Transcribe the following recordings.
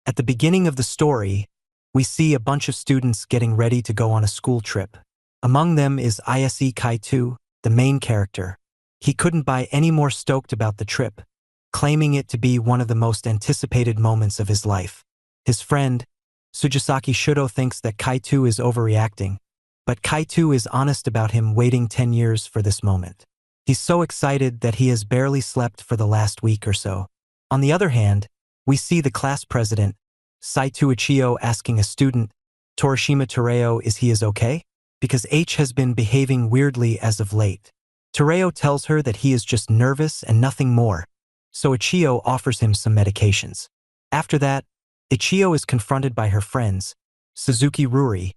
At the beginning of the story, we see a bunch of students getting ready to go on a school trip. Among them is Ise Kaitu, the main character. He couldn't buy any more stoked about the trip, claiming it to be one of the most anticipated moments of his life. His friend, Sujisaki Shudo, thinks that Kaitu is overreacting, but Kaitu is honest about him waiting 10 years for this moment. He's so excited that he has barely slept for the last week or so. On the other hand, we see the class president, Saito Ichio, asking a student, Torishima Tereo, is he okay? Because H has been behaving weirdly as of late. Tereo tells her that he is just nervous and nothing more, so Ichio offers him some medications. After that, Ichio is confronted by her friends, Suzuki Ruri,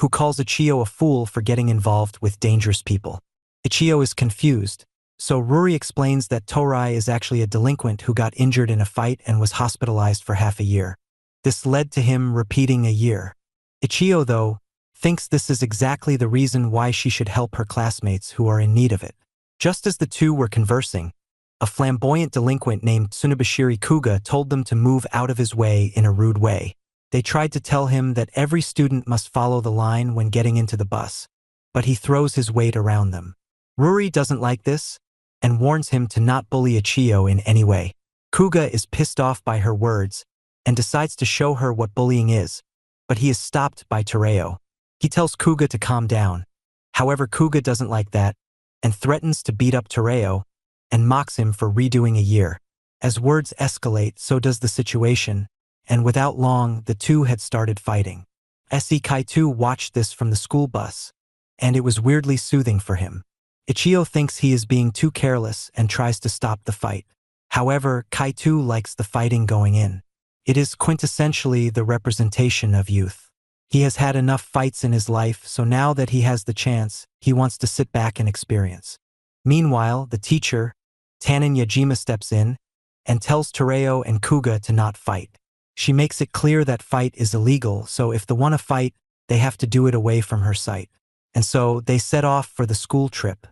who calls Ichio a fool for getting involved with dangerous people. Ichio is confused, so Ruri explains that Torai is actually a delinquent who got injured in a fight and was hospitalized for half a year. This led to him repeating a year. Ichio, though, thinks this is exactly the reason why she should help her classmates who are in need of it. Just as the two were conversing, a flamboyant delinquent named Tsunebashiri Kuga told them to move out of his way in a rude way. They tried to tell him that every student must follow the line when getting into the bus, but he throws his weight around them. Ruri doesn't like this and warns him to not bully Ichio in any way. Kuga is pissed off by her words and decides to show her what bullying is, but he is stopped by Tereo. He tells Kuga to calm down. However, Kuga doesn't like that and threatens to beat up Tereo and mocks him for redoing a year. As words escalate, so does the situation, and without long, the two had started fighting. Se Kaitu watched this from the school bus, and it was weirdly soothing for him. Ichio thinks he is being too careless and tries to stop the fight. However, Kaitu likes the fighting going in. It is quintessentially the representation of youth. He has had enough fights in his life, so now that he has the chance, he wants to sit back and experience. Meanwhile, the teacher, Tanin Yajima, steps in and tells Tereo and Kuga to not fight. She makes it clear that fight is illegal, so if they want to fight, they have to do it away from her sight. And so they set off for the school trip.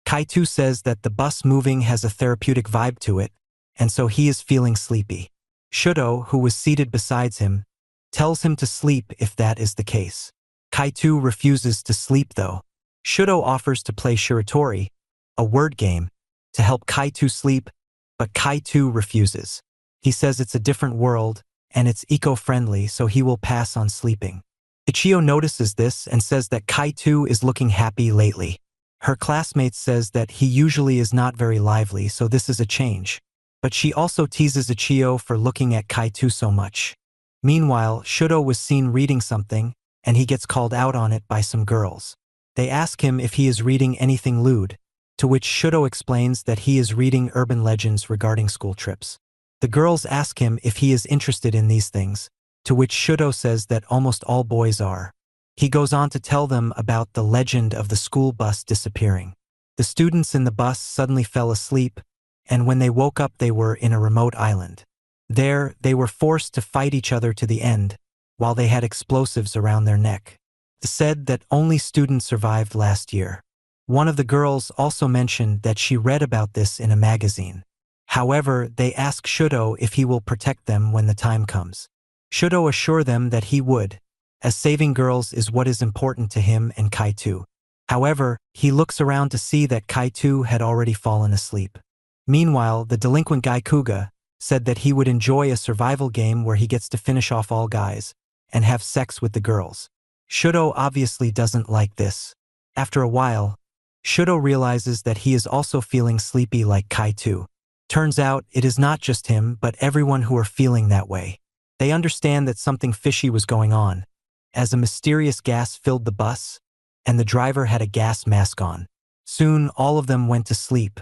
Kaitu says that the bus moving has a therapeutic vibe to it, and so he is feeling sleepy. Shudo, who was seated beside him, tells him to sleep if that is the case. Kaitu refuses to sleep though. Shudo offers to play Shiratori, a word game, to help Kaitu sleep, but Kaitu refuses. He says it's a different world, and it's eco-friendly, so he will pass on sleeping. Ichio notices this and says that Kaitu is looking happy lately. Her classmate says that he usually is not very lively, so this is a change. But she also teases Ichio for looking at Kaitu so much. Meanwhile, Shudo was seen reading something, and he gets called out on it by some girls. They ask him if he is reading anything lewd, to which Shudo explains that he is reading urban legends regarding school trips. The girls ask him if he is interested in these things, to which Shudo says that almost all boys are. He goes on to tell them about the legend of the school bus disappearing. The students in the bus suddenly fell asleep, and when they woke up they were in a remote island. There, they were forced to fight each other to the end, while they had explosives around their neck. It said that only students survived last year. One of the girls also mentioned that she read about this in a magazine. However, they ask Shudo if he will protect them when the time comes. Shudo assures them that he would, as saving girls is what is important to him and Kaitu. However, he looks around to see that Kaitu had already fallen asleep. Meanwhile, the delinquent guy Kuga said that he would enjoy a survival game where he gets to finish off all guys and have sex with the girls. Shudo obviously doesn't like this. After a while, Shudo realizes that he is also feeling sleepy like Kaitu. Turns out it is not just him but everyone who are feeling that way. They understand that something fishy was going on, as a mysterious gas filled the bus, and the driver had a gas mask on. Soon, all of them went to sleep.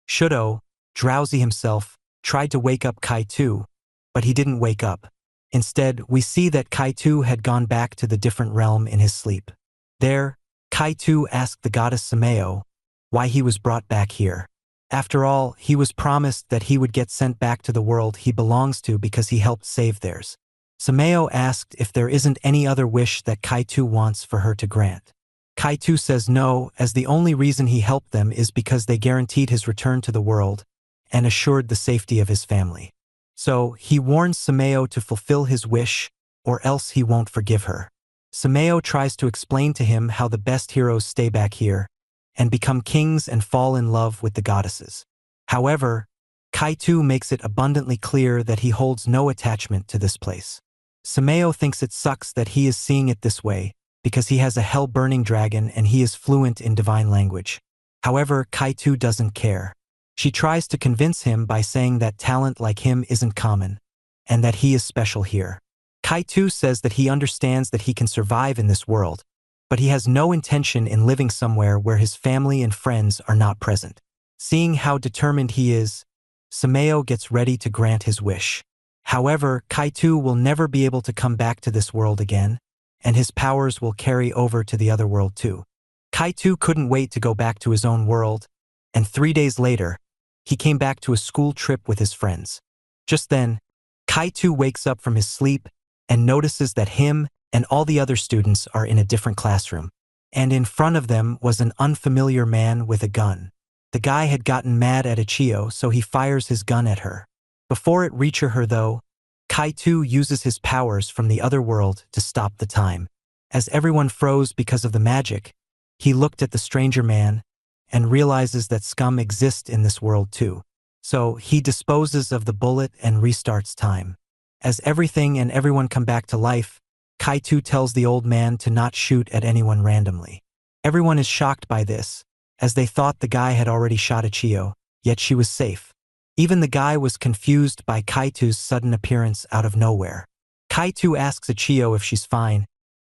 Shudo, drowsy himself, tried to wake up Kaitu, but he didn't wake up. Instead, we see that Kaitu had gone back to the different realm in his sleep. There, Kaitu asked the goddess Sameo why he was brought back here. After all, he was promised that he would get sent back to the world he belongs to because he helped save theirs. Sameo asked if there isn't any other wish that Kaitu wants for her to grant. Kaitu says no, as the only reason he helped them is because they guaranteed his return to the world and assured the safety of his family. So he warns Sameo to fulfill his wish, or else he won't forgive her. Sameo tries to explain to him how the best heroes stay back here and become kings and fall in love with the goddesses. However, Kaito makes it abundantly clear that he holds no attachment to this place. Sameo thinks it sucks that he is seeing it this way because he has a hell-burning dragon and he is fluent in divine language. However, Kaito doesn't care. She tries to convince him by saying that talent like him isn't common and that he is special here. Kaito says that he understands that he can survive in this world, but he has no intention in living somewhere where his family and friends are not present. Seeing how determined he is, Sameo gets ready to grant his wish. However, Kaito will never be able to come back to this world again, and his powers will carry over to the other world too. Kaito couldn't wait to go back to his own world, and 3 days later, he came back to a school trip with his friends. Just then, Kaito wakes up from his sleep and notices that him and all the other students are in a different classroom. And in front of them was an unfamiliar man with a gun. The guy had gotten mad at Ichio, so he fires his gun at her. Before it reaches her though, Kaito uses his powers from the other world to stop the time. As everyone froze because of the magic, he looked at the stranger man and realizes that scum exists in this world too. So he disposes of the bullet and restarts time. As everything and everyone come back to life, Kaito tells the old man to not shoot at anyone randomly. Everyone is shocked by this, as they thought the guy had already shot Ichio, yet she was safe. Even the guy was confused by Kaito's sudden appearance out of nowhere. Kaito asks Ichio if she's fine.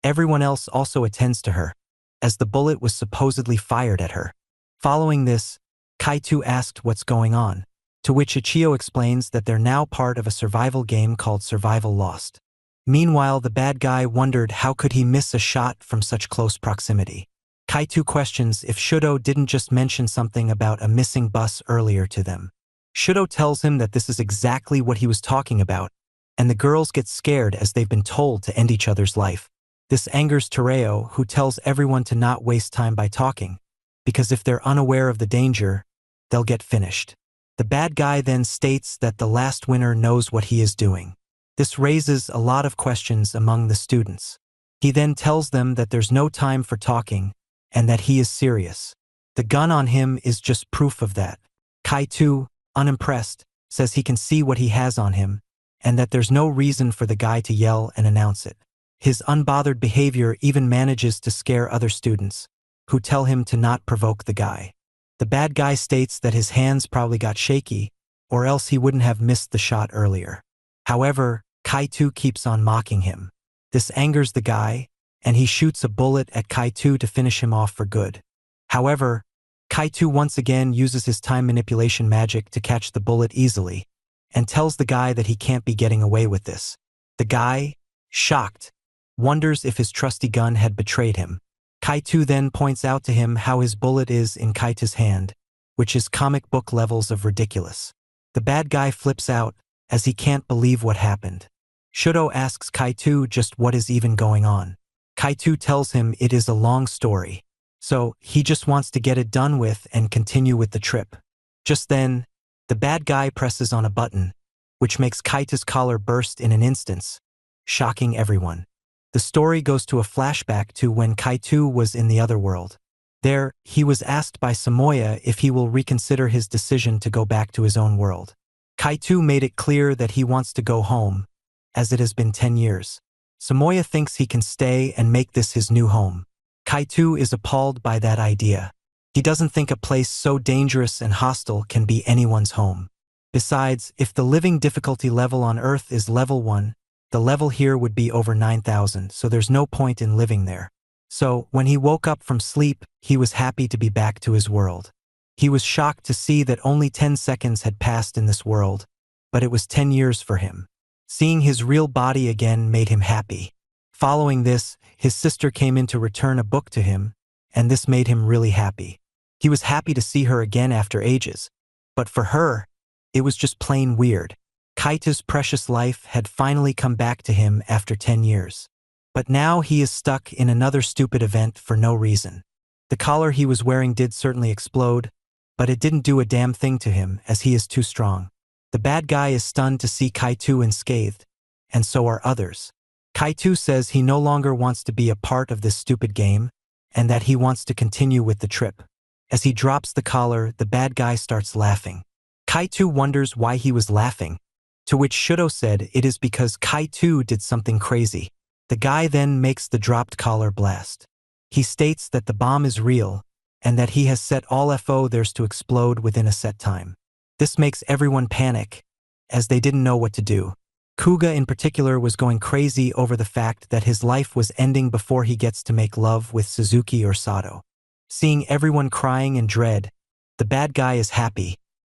Everyone else also attends to her, as the bullet was supposedly fired at her. Following this, Kaito asked what's going on, to which Ichio explains that they're now part of a survival game called Survival Lost. Meanwhile, the bad guy wondered how could he miss a shot from such close proximity. Kaito questions if Shudo didn't just mention something about a missing bus earlier to them. Shudo tells him that this is exactly what he was talking about, and the girls get scared as they've been told to end each other's life. This angers Tereo, who tells everyone to not waste time by talking, because if they're unaware of the danger, they'll get finished. The bad guy then states that the last winner knows what he is doing. This raises a lot of questions among the students. He then tells them that there's no time for talking and that he is serious. The gun on him is just proof of that. Kaito, unimpressed, says he can see what he has on him and that there's no reason for the guy to yell and announce it. His unbothered behavior even manages to scare other students, who tell him to not provoke the guy. The bad guy states that his hands probably got shaky, or else he wouldn't have missed the shot earlier. However, Kaito keeps on mocking him. This angers the guy, and he shoots a bullet at Kaito to finish him off for good. However, Kaito once again uses his time manipulation magic to catch the bullet easily, and tells the guy that he can't be getting away with this. The guy, shocked, wonders if his trusty gun had betrayed him. Kaito then points out to him how his bullet is in Kaito's hand, which is comic book levels of ridiculous. The bad guy flips out, as he can't believe what happened. Shudo asks Kaito just what is even going on. Kaito tells him it is a long story, so he just wants to get it done with and continue with the trip. Just then, the bad guy presses on a button, which makes Kaito's collar burst in an instant, shocking everyone. The story goes to a flashback to when Kaito was in the other world. There, he was asked by Samoya if he will reconsider his decision to go back to his own world. Kaito made it clear that he wants to go home, as it has been 10 years. Samoya thinks he can stay and make this his new home. Kaito is appalled by that idea. He doesn't think a place so dangerous and hostile can be anyone's home. Besides, if the living difficulty level on Earth is level 1, the level here would be over 9,000, so there's no point in living there. So, when he woke up from sleep, he was happy to be back to his world. He was shocked to see that only 10 seconds had passed in this world, but it was 10 years for him. Seeing his real body again made him happy. Following this, his sister came in to return a book to him, and this made him really happy. He was happy to see her again after ages, but for her, it was just plain weird. Kaito's precious life had finally come back to him after 10 years. But now he is stuck in another stupid event for no reason. The collar he was wearing did certainly explode, but it didn't do a damn thing to him as he is too strong. The bad guy is stunned to see Kaito unscathed, and so are others. Kaito says he no longer wants to be a part of this stupid game, and that he wants to continue with the trip. As he drops the collar, the bad guy starts laughing. Kaito wonders why he was laughing, to which Shudo said it is because Kaito did something crazy. The guy then makes the dropped collar blast. He states that the bomb is real, and that he has set all FO theirs to explode within a set time. This makes everyone panic, as they didn't know what to do. Kuga in particular was going crazy over the fact that his life was ending before he gets to make love with Suzuki or Sato. Seeing everyone crying in dread, the bad guy is happy,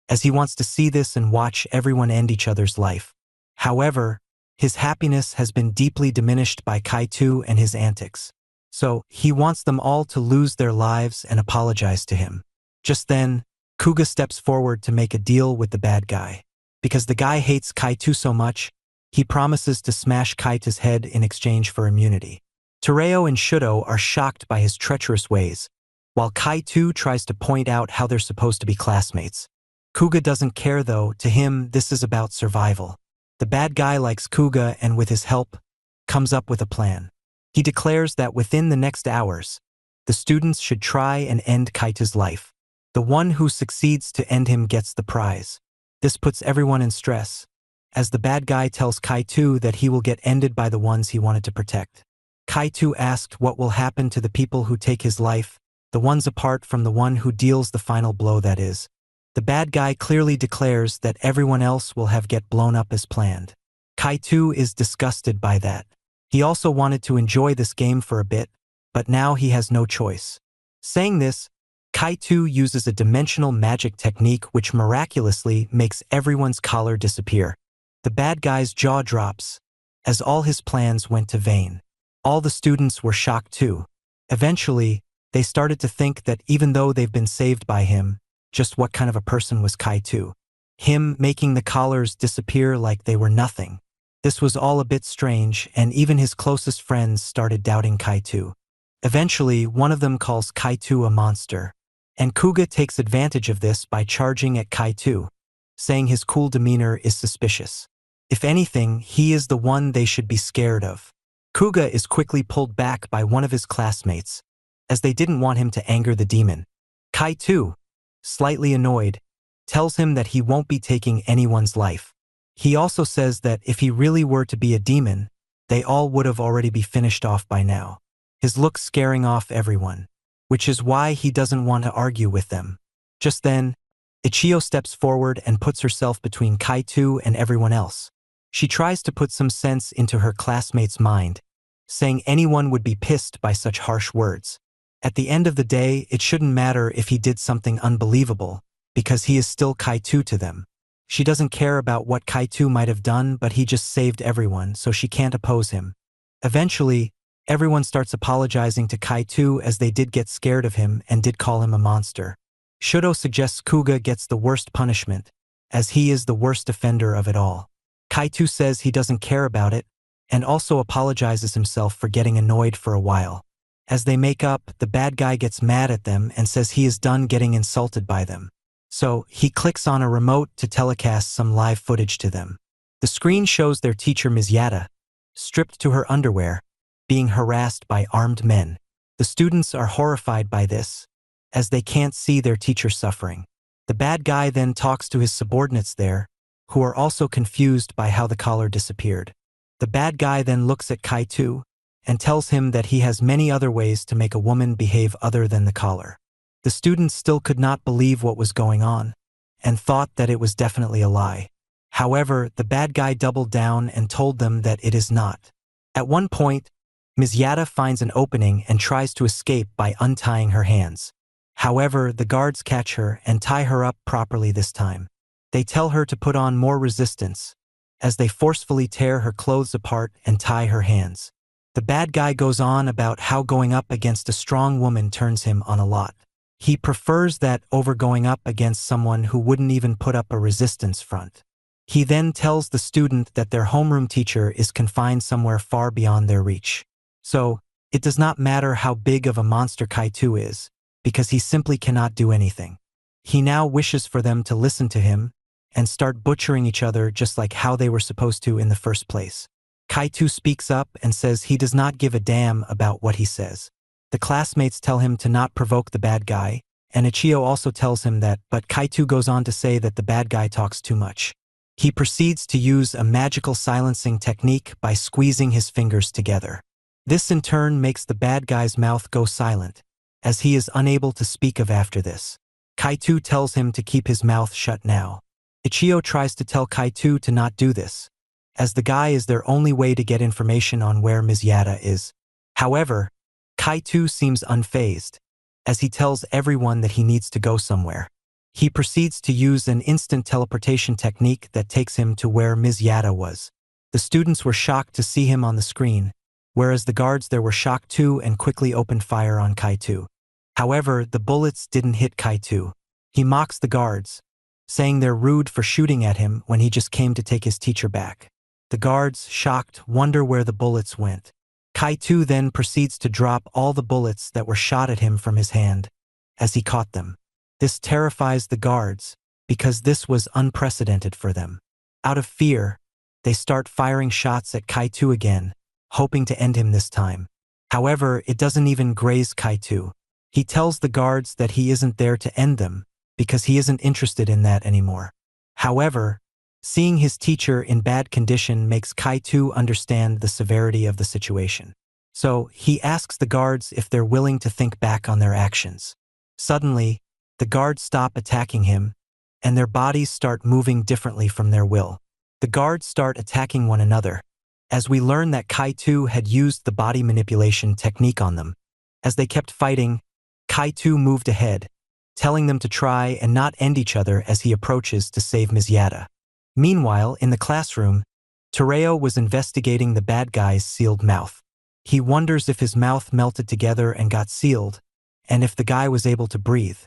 as he wants to see this and watch everyone end each other's life. However, his happiness has been deeply diminished by Kaito and his antics. So, he wants them all to lose their lives and apologize to him. Just then, Kuga steps forward to make a deal with the bad guy. Because the guy hates Kaito so much, he promises to smash Kaito's head in exchange for immunity. Tereo and Shudo are shocked by his treacherous ways, while Kaito tries to point out how they're supposed to be classmates. Kuga doesn't care though, to him this is about survival. The bad guy likes Kuga and with his help, comes up with a plan. He declares that within the next hours, the students should try and end Kaito's life. The one who succeeds to end him gets the prize. This puts everyone in stress, as the bad guy tells Kaito that he will get ended by the ones he wanted to protect. Kaito asked what will happen to the people who take his life, the ones apart from the one who deals the final blow, that is. The bad guy clearly declares that everyone else will have get blown up as planned. Kaito is disgusted by that. He also wanted to enjoy this game for a bit, but now he has no choice. Saying this, Kaito uses a dimensional magic technique which miraculously makes everyone's collar disappear. The bad guy's jaw drops, as all his plans went to vain. All the students were shocked too. Eventually, they started to think that even though they've been saved by him, just what kind of a person was Kaito? Him making the collars disappear like they were nothing. This was all a bit strange, and even his closest friends started doubting Kaito. Eventually, one of them calls Kaito a monster, and Kuga takes advantage of this by charging at Kaito, saying his cool demeanor is suspicious. If anything, he is the one they should be scared of. Kuga is quickly pulled back by one of his classmates, as they didn't want him to anger the demon. Kaito, slightly annoyed, tells him that he won't be taking anyone's life. He also says that if he really were to be a demon, they all would have already be finished off by now. His look scaring off everyone, which is why he doesn't want to argue with them. Just then, Ichio steps forward and puts herself between Kaito and everyone else. She tries to put some sense into her classmate's mind, saying anyone would be pissed by such harsh words. At the end of the day, it shouldn't matter if he did something unbelievable, because he is still Kaito to them. She doesn't care about what Kaito might have done, but he just saved everyone, so she can't oppose him. Eventually, everyone starts apologizing to Kaito as they did get scared of him and did call him a monster. Shudo suggests Kuga gets the worst punishment, as he is the worst offender of it all. Kaito says he doesn't care about it, and also apologizes himself for getting annoyed for a while. As they make up, the bad guy gets mad at them and says he is done getting insulted by them. So, he clicks on a remote to telecast some live footage to them. The screen shows their teacher Ms. Yata, stripped to her underwear, being harassed by armed men. The students are horrified by this, as they can't see their teacher suffering. The bad guy then talks to his subordinates there, who are also confused by how the collar disappeared. The bad guy then looks at Kaito, and tells him that he has many other ways to make a woman behave other than the collar. The students still could not believe what was going on, and thought that it was definitely a lie. However, the bad guy doubled down and told them that it is not. At one point, Ms. Yata finds an opening and tries to escape by untying her hands. However, the guards catch her and tie her up properly this time. They tell her to put on more resistance, as they forcefully tear her clothes apart and tie her hands. The bad guy goes on about how going up against a strong woman turns him on a lot. He prefers that over going up against someone who wouldn't even put up a resistance front. He then tells the student that their homeroom teacher is confined somewhere far beyond their reach. So, it does not matter how big of a monster Kaito is, because he simply cannot do anything. He now wishes for them to listen to him, and start butchering each other just like how they were supposed to in the first place. Kaito speaks up and says he does not give a damn about what he says. The classmates tell him to not provoke the bad guy, and Ichio also tells him that, but Kaito goes on to say that the bad guy talks too much. He proceeds to use a magical silencing technique by squeezing his fingers together. This in turn makes the bad guy's mouth go silent, as he is unable to speak of after this. Kaito tells him to keep his mouth shut now. Ichio tries to tell Kaito to not do this, as the guy is their only way to get information on where Mizyata is. However, Kaito seems unfazed, as he tells everyone that he needs to go somewhere. He proceeds to use an instant teleportation technique that takes him to where Mizyata was. The students were shocked to see him on the screen, whereas the guards there were shocked too and quickly opened fire on Kaito. However, the bullets didn't hit Kaito. He mocks the guards, saying they're rude for shooting at him when he just came to take his teacher back. The guards, shocked, wonder where the bullets went. Kaito then proceeds to drop all the bullets that were shot at him from his hand, as he caught them. This terrifies the guards, because this was unprecedented for them. Out of fear, they start firing shots at Kaito again, hoping to end him this time. However, it doesn't even graze Kaito. He tells the guards that he isn't there to end them, because he isn't interested in that anymore. However, seeing his teacher in bad condition makes Kaito understand the severity of the situation. So, he asks the guards if they're willing to think back on their actions. Suddenly, the guards stop attacking him, and their bodies start moving differently from their will. The guards start attacking one another, as we learn that Kaito had used the body manipulation technique on them. As they kept fighting, Kaito moved ahead, telling them to try and not end each other as he approaches to save Mizyata. Meanwhile, in the classroom, Tereo was investigating the bad guy's sealed mouth. He wonders if his mouth melted together and got sealed, and if the guy was able to breathe.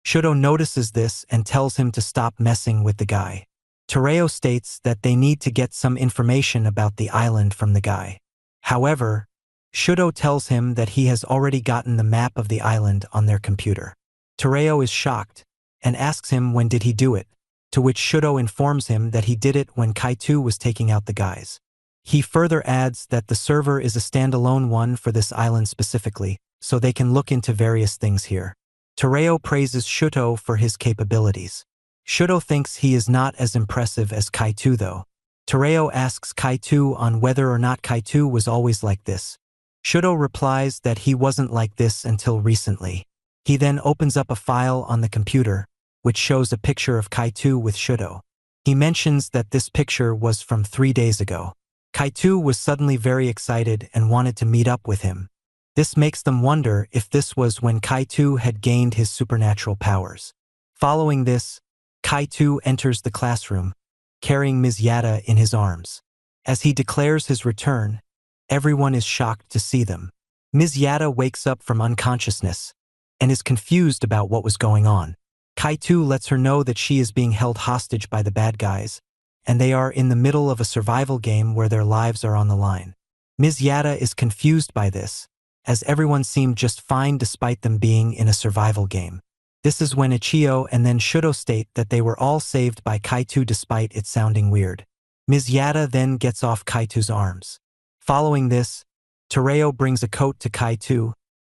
Shudo notices this and tells him to stop messing with the guy. Tereo states that they need to get some information about the island from the guy. However, Shudo tells him that he has already gotten the map of the island on their computer. Tereo is shocked and asks him when did he do it, to which Shudo informs him that he did it when Kaito was taking out the guys. He further adds that the server is a standalone one for this island specifically, so they can look into various things here. Tereo praises Shudo for his capabilities. Shudo thinks he is not as impressive as Kaito though. Tereo asks Kaito on whether or not Kaito was always like this. Shudo replies that he wasn't like this until recently. He then opens up a file on the computer, which shows a picture of Kaito with Shudo. He mentions that this picture was from 3 days ago. Kaito was suddenly very excited and wanted to meet up with him. This makes them wonder if this was when Kaito had gained his supernatural powers. Following this, Kaito enters the classroom, carrying Mizyata in his arms. As he declares his return, everyone is shocked to see them. Mizyata wakes up from unconsciousness and is confused about what was going on. Kaito lets her know that she is being held hostage by the bad guys, and they are in the middle of a survival game where their lives are on the line. Mizyata is confused by this, as everyone seemed just fine despite them being in a survival game. This is when Ichio and then Shudo state that they were all saved by Kaito despite it sounding weird. Mizyata then gets off Kaito's arms. Following this, Tereo brings a coat to Kaito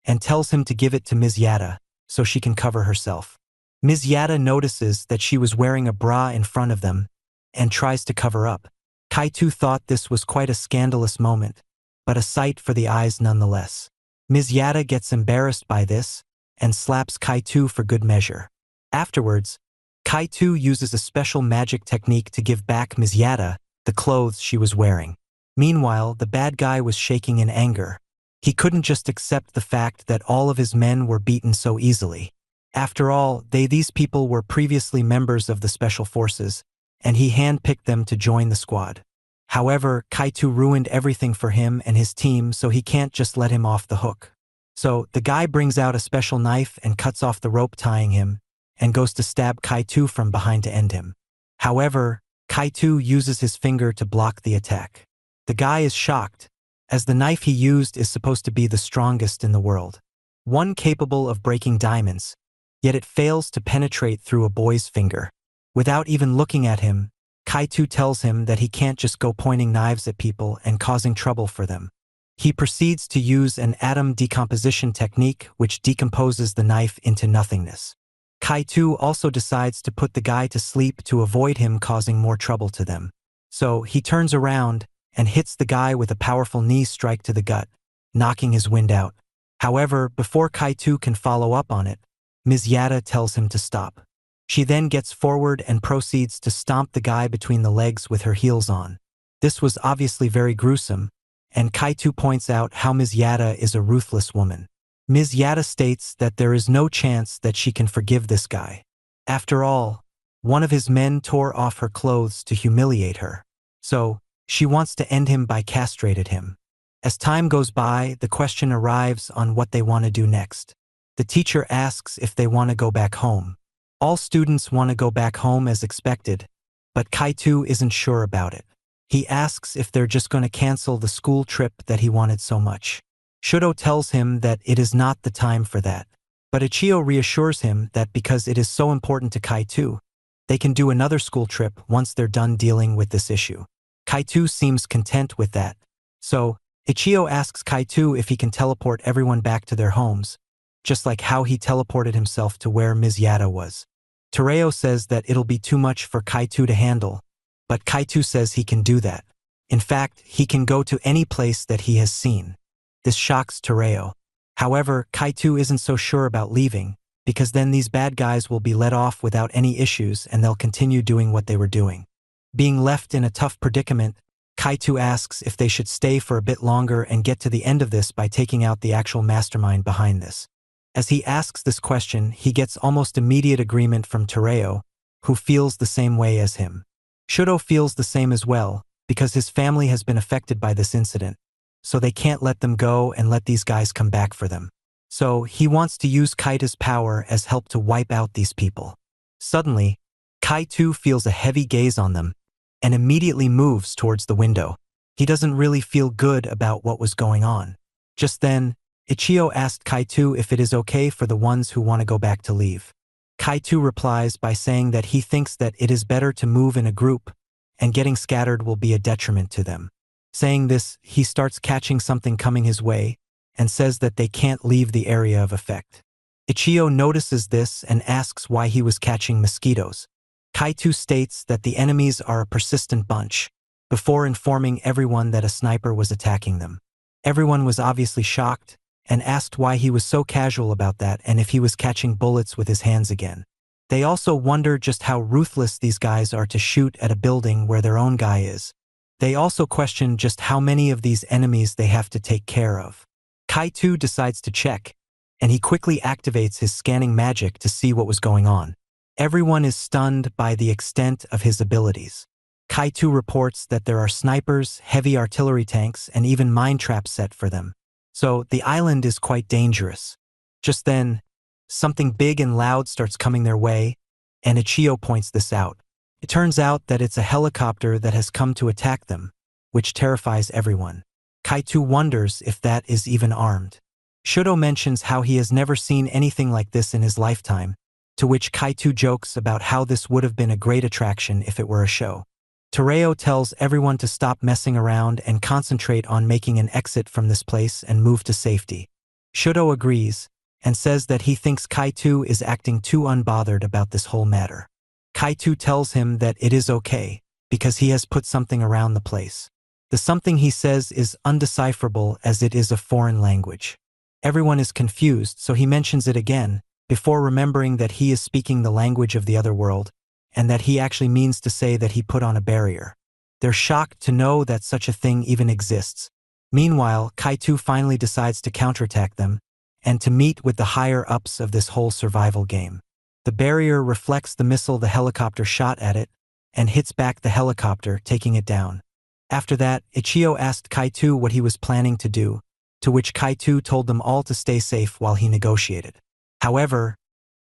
and tells him to give it to Mizyata so she can cover herself. Mizyata notices that she was wearing a bra in front of them and tries to cover up. Kaito thought this was quite a scandalous moment, but a sight for the eyes nonetheless. Mizyata gets embarrassed by this and slaps Kaito for good measure. Afterwards, Kaito uses a special magic technique to give back Mizyata the clothes she was wearing. Meanwhile, the bad guy was shaking in anger. He couldn't just accept the fact that all of his men were beaten so easily. After all, these people were previously members of the Special Forces, and he handpicked them to join the squad. However, Kaito ruined everything for him and his team, so he can't just let him off the hook. So, the guy brings out a special knife and cuts off the rope tying him, and goes to stab Kaito from behind to end him. However, Kaito uses his finger to block the attack. The guy is shocked, as the knife he used is supposed to be the strongest in the world. One capable of breaking diamonds, yet it fails to penetrate through a boy's finger. Without even looking at him, Kaito tells him that he can't just go pointing knives at people and causing trouble for them. He proceeds to use an atom decomposition technique which decomposes the knife into nothingness. Kaito also decides to put the guy to sleep to avoid him causing more trouble to them. So he turns around and hits the guy with a powerful knee strike to the gut, knocking his wind out. However, before Kaito can follow up on it, Ms. Yada tells him to stop. She then gets forward and proceeds to stomp the guy between the legs with her heels on. This was obviously very gruesome, and Kaito points out how Ms. Yada is a ruthless woman. Ms. Yada states that there is no chance that she can forgive this guy. After all, one of his men tore off her clothes to humiliate her. So, she wants to end him by castrated him. As time goes by, the question arrives on what they want to do next. The teacher asks if they want to go back home. All students want to go back home as expected, but Kaito isn't sure about it. He asks if they're just going to cancel the school trip that he wanted so much. Shudo tells him that it is not the time for that. But Ichio reassures him that because it is so important to Kaito, they can do another school trip once they're done dealing with this issue. Kaito seems content with that. So, Ichio asks Kaito if he can teleport everyone back to their homes, just like how he teleported himself to where Ms. Yada was. Tereo says that it'll be too much for Kaito to handle, but Kaito says he can do that. In fact, he can go to any place that he has seen. This shocks Tereo. However, Kaito isn't so sure about leaving, because then these bad guys will be let off without any issues and they'll continue doing what they were doing. Being left in a tough predicament, Kaito asks if they should stay for a bit longer and get to the end of this by taking out the actual mastermind behind this. As he asks this question, he gets almost immediate agreement from Tereo, who feels the same way as him. Shudo feels the same as well, because his family has been affected by this incident, so they can't let them go and let these guys come back for them. So he wants to use Kaito's power as help to wipe out these people. Suddenly, Kaito feels a heavy gaze on them and immediately moves towards the window. He doesn't really feel good about what was going on. Just then, Ichio asked Kaito if it is okay for the ones who want to go back to leave. Kaito replies by saying that he thinks that it is better to move in a group, and getting scattered will be a detriment to them. Saying this, he starts catching something coming his way, and says that they can't leave the area of effect. Ichio notices this and asks why he was catching mosquitoes. Kaito states that the enemies are a persistent bunch, before informing everyone that a sniper was attacking them. Everyone was obviously shocked, and asked why he was so casual about that and if he was catching bullets with his hands again. They also wonder just how ruthless these guys are to shoot at a building where their own guy is. They also question just how many of these enemies they have to take care of. Kaito decides to check, and he quickly activates his scanning magic to see what was going on. Everyone is stunned by the extent of his abilities. Kaito reports that there are snipers, heavy artillery tanks, and even mine traps set for them. So the island is quite dangerous. Just then, something big and loud starts coming their way, and Ichio points this out. It turns out that it's a helicopter that has come to attack them, which terrifies everyone. Kaito wonders if that is even armed. Shudo mentions how he has never seen anything like this in his lifetime, to which Kaito jokes about how this would have been a great attraction if it were a show. Tereo tells everyone to stop messing around and concentrate on making an exit from this place and move to safety. Shudo agrees, and says that he thinks Kaito is acting too unbothered about this whole matter. Kaito tells him that it is okay, because he has put something around the place. The something he says is undecipherable as it is a foreign language. Everyone is confused, so he mentions it again, before remembering that he is speaking the language of the other world, and that he actually means to say that he put on a barrier. They're shocked to know that such a thing even exists. Meanwhile, Kaito finally decides to counterattack them, and to meet with the higher-ups of this whole survival game. The barrier reflects the missile the helicopter shot at it, and hits back the helicopter, taking it down. After that, Ichio asked Kaito what he was planning to do, to which Kaito told them all to stay safe while he negotiated. However,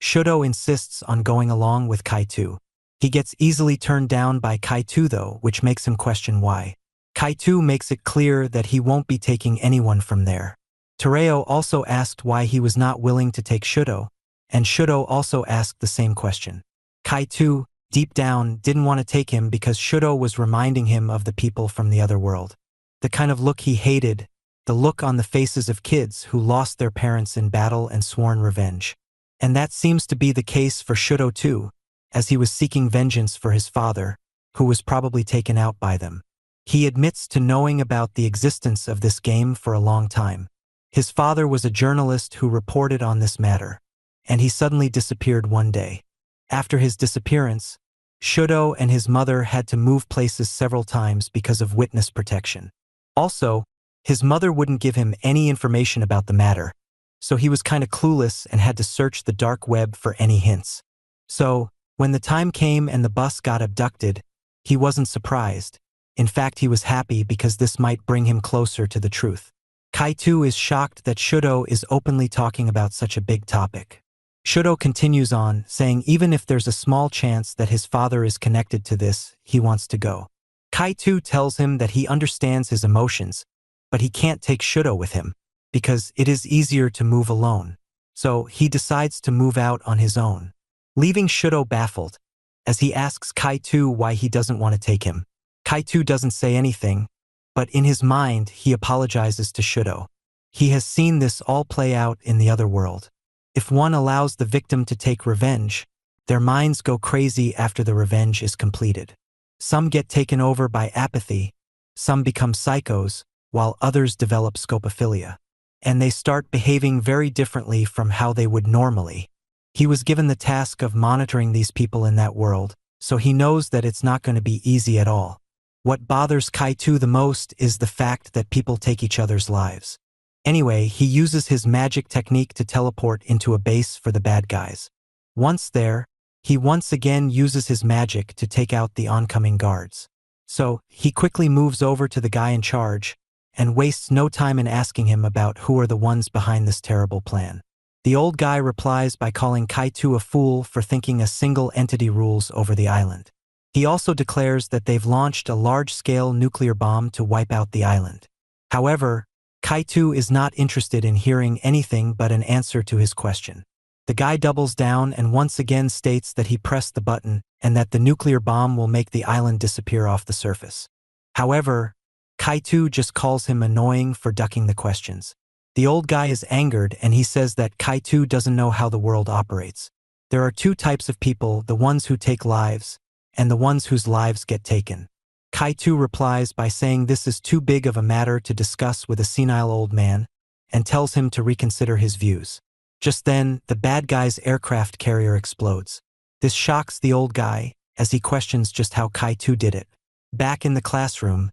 Shudo insists on going along with Kaito. He gets easily turned down by Kaito though, which makes him question why. Kaito makes it clear that he won't be taking anyone from there. Tereo also asked why he was not willing to take Shudo, and Shudo also asked the same question. Kaito, deep down, didn't want to take him because Shudo was reminding him of the people from the other world. The kind of look he hated, the look on the faces of kids who lost their parents in battle and sworn revenge. And that seems to be the case for Shudo too, as he was seeking vengeance for his father, who was probably taken out by them. He admits to knowing about the existence of this game for a long time. His father was a journalist who reported on this matter, and he suddenly disappeared one day. After his disappearance, Shudo and his mother had to move places several times because of witness protection. Also, his mother wouldn't give him any information about the matter, so he was kind of clueless and had to search the dark web for any hints. So, when the time came and the bus got abducted, he wasn't surprised. In fact, he was happy because this might bring him closer to the truth. Kaito is shocked that Shudo is openly talking about such a big topic. Shudo continues on, saying even if there's a small chance that his father is connected to this, he wants to go. Kaito tells him that he understands his emotions, but he can't take Shudo with him, because it is easier to move alone. So he decides to move out on his own, leaving Shudo baffled, as he asks Kaito why he doesn't want to take him. Kaito doesn't say anything, but in his mind he apologizes to Shudo. He has seen this all play out in the other world. If one allows the victim to take revenge, their minds go crazy after the revenge is completed. Some get taken over by apathy, some become psychos, while others develop scopophilia. And they start behaving very differently from how they would normally. He was given the task of monitoring these people in that world, so he knows that it's not going to be easy at all. What bothers Kaito the most is the fact that people take each other's lives. Anyway, he uses his magic technique to teleport into a base for the bad guys. Once there, he once again uses his magic to take out the oncoming guards. So, he quickly moves over to the guy in charge, and wastes no time in asking him about who are the ones behind this terrible plan. The old guy replies by calling Kaito a fool for thinking a single entity rules over the island. He also declares that they've launched a large-scale nuclear bomb to wipe out the island. However, Kaito is not interested in hearing anything but an answer to his question. The guy doubles down and once again states that he pressed the button and that the nuclear bomb will make the island disappear off the surface. However, Kaito just calls him annoying for ducking the questions. The old guy is angered and he says that Kaito doesn't know how the world operates. There are two types of people, the ones who take lives, and the ones whose lives get taken. Kaito replies by saying this is too big of a matter to discuss with a senile old man, and tells him to reconsider his views. Just then, the bad guy's aircraft carrier explodes. This shocks the old guy, as he questions just how Kaito did it. Back in the classroom,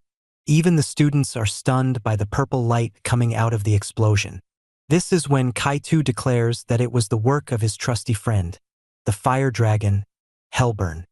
even the students are stunned by the purple light coming out of the explosion. This is when Kaito declares that it was the work of his trusty friend, the fire dragon, Hellburn.